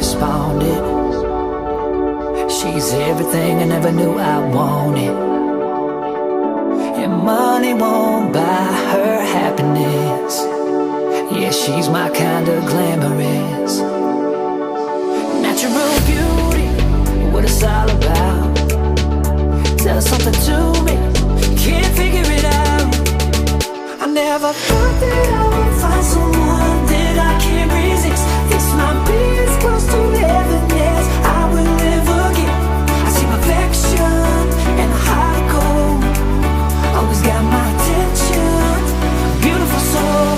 responded. She's everything I never knew I wanted, and money won't buy her happiness. Yeah, she's my kind of glamorous. Natural beauty, what it's all about. Tell something to me, can't figure it out. I never thought that I would find someone that I can't resist. This might be as close to heaven as I will ever get. I see perfection and a heart of gold, always got my attention, beautiful soul.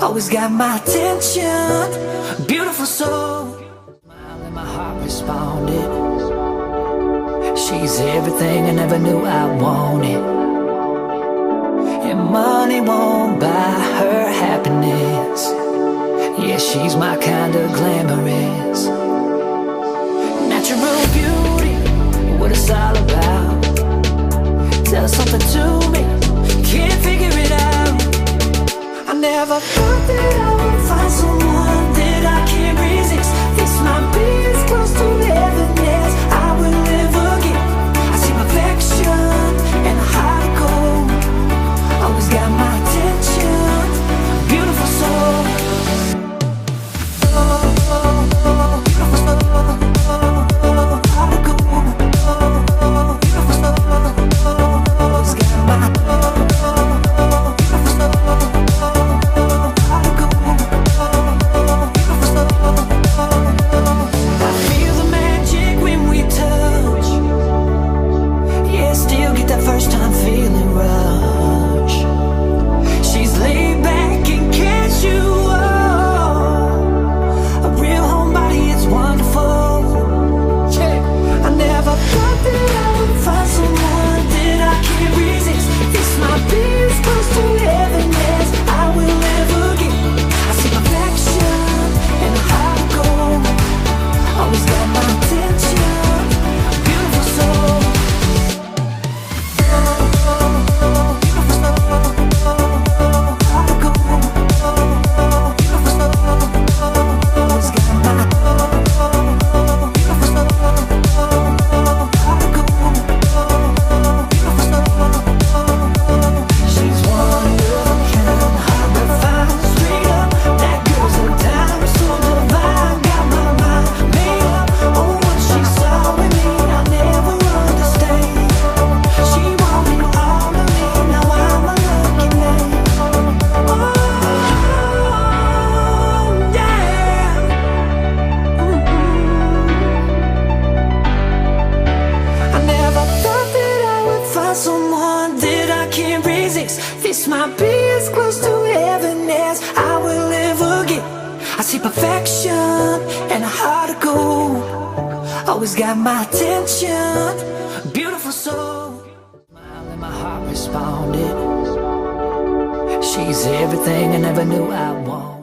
Always got my attention, beautiful soul. Smile and my heart responded. She's everything I never knew I wanted, and money won't buy her happiness. Yeah, she's my kind of glamorous. Natural beauty, what it's all about. Tell something to me, can't figure it out. I never thought that I would find someone that I can't resist. This might be as close to heaven as I will ever get. I see perfection and a heart of gold, always got my attention, beautiful soul. Always got my heaven is, I will ever get. I see perfection and a heart of gold. Always got my attention, beautiful soul. Smile and my heart responded. She's everything I never knew I want.